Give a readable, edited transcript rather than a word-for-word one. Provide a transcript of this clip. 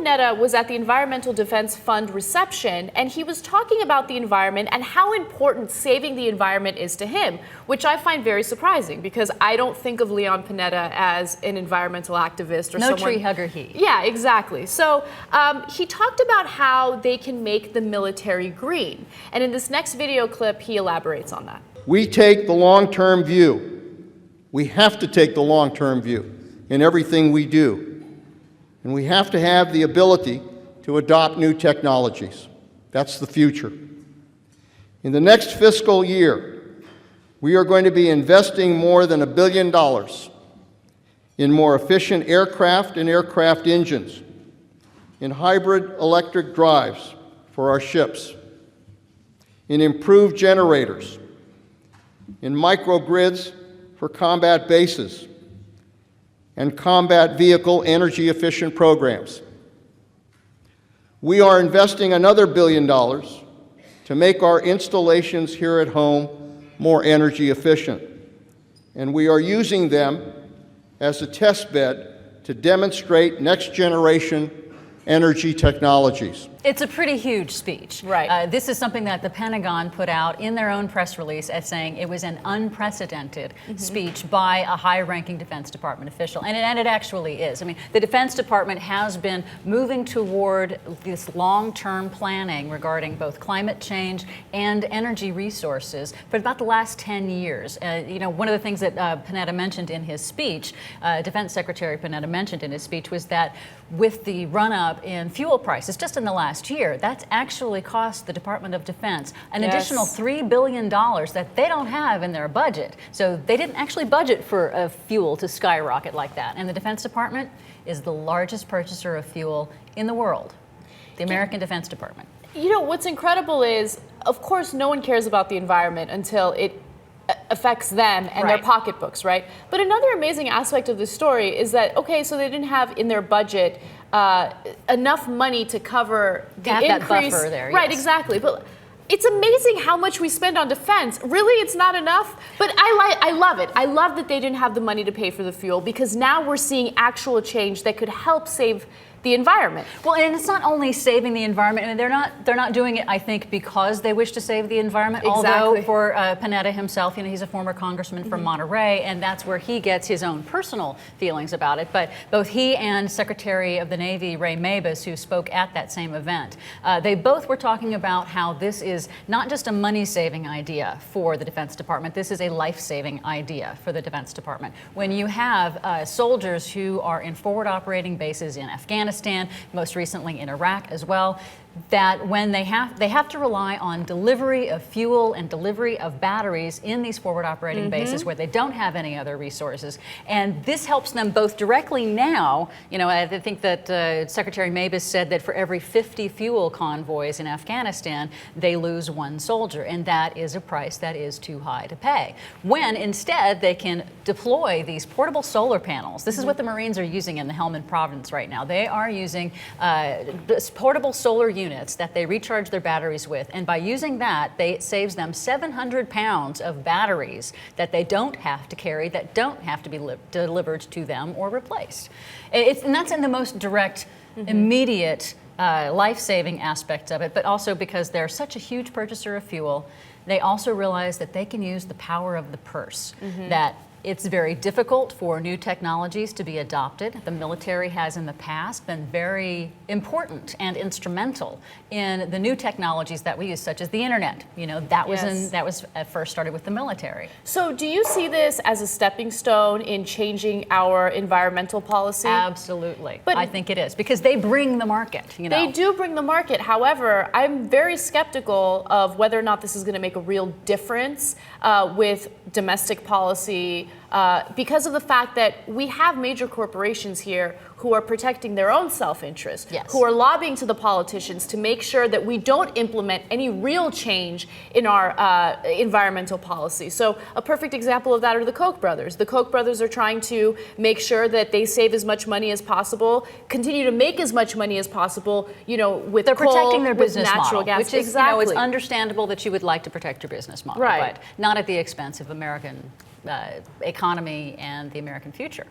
Panetta was at the Environmental Defense Fund reception, and he was talking about the environment and how important saving the environment is to him, which I find very surprising because I don't think of Leon Panetta as an environmental activist or no someone. Tree hugger he. Yeah, exactly. So he talked about how they can make the military green. And in this next video clip, he elaborates on that. We take the long-term view. We have to take the long-term view in everything we do. And we have to have the ability to adopt new technologies. That's the future. In the next fiscal year, we are going to be investing more than $1 billion in more efficient aircraft and aircraft engines, in hybrid electric drives for our ships, in improved generators, in microgrids for combat bases, and combat vehicle energy-efficient programs. We are investing another $1 billion to make our installations here at home more energy efficient, and we are using them as a test bed to demonstrate next-generation energy technologies. It's a pretty huge speech. Right. This is something that the Pentagon put out in their own press release as saying it was an unprecedented speech by a high-ranking Defense Department official, and it actually is. I mean, the Defense Department has been moving toward this long-term planning regarding both climate change and energy resources for about the last 10 years. You know, one of the things that Panetta mentioned in his speech, Defense Secretary Panetta mentioned in his speech, was that with the run-up in fuel prices just in the last year, that's actually cost the Department of Defense an additional $3 billion that they don't have in their budget. So they didn't actually budget for fuel to skyrocket like that. And the Defense Department is the largest purchaser of fuel in the world, the American Defense Department. You know, what's incredible is, of course, no one cares about the environment until it affects them and their pocketbooks, right? But another amazing aspect of this story is that, okay, so they didn't have in their budget enough money to cover the increase. That buffer there, right, yes. exactly. But it's amazing how much we spend on defense. Really, it's not enough. But I love it. I love that they didn't have the money to pay for the fuel, because now we're seeing actual change that could help save the environment. Well, and it's not only saving the environment. I mean, they're not doing it, I think, because they wish to save the environment. Exactly. Although for Panetta himself, you know, he's a former congressman from Monterey, and that's where he gets his own personal feelings about it. But both he and Secretary of the Navy Ray Mabus, who spoke at that same event, they both were talking about how this is not just a money-saving idea for the Defense Department. This is a life-saving idea for the Defense Department. When you have soldiers who are in forward operating bases in Afghanistan, most recently in Iraq as well, that when they have to rely on delivery of fuel and delivery of batteries in these forward operating bases where they don't have any other resources. And this helps them both directly now. You know, I think that Secretary Mabus said that for every 50 fuel convoys in Afghanistan, they lose one soldier. And that is a price that is too high to pay. When instead they can deploy these portable solar panels. This is what the Marines are using in the Helmand province right now. They are using this portable solar units that they recharge their batteries with, and by using that, it saves them 700 pounds of batteries that they don't have to carry, that don't have to be delivered to them or replaced. And that's in the most direct, immediate, life-saving aspects of it, but also because they're such a huge purchaser of fuel, they also realize that they can use the power of the purse, that it's very difficult for new technologies to be adopted. The military has in the past been very important and instrumental in the new technologies that we use, such as the internet. You know, that was first started with the military. So do you see this as a stepping stone in changing our environmental policy? Absolutely. But I think it is, because they bring the market, you know. They do bring the market. However, I'm very skeptical of whether or not this is going to make a real difference with domestic policy, because of the fact that we have major corporations here who are protecting their own self-interest, who are lobbying to the politicians to make sure that we don't implement any real change in our environmental policy. So a perfect example of that are the Koch brothers. The Koch brothers are trying to make sure that they save as much money as possible, continue to make as much money as possible, you know, with They're coal, protecting their with business natural model, gas. which is, you know, it's understandable that you would like to protect your business model, but not at the expense of American economy and the American future.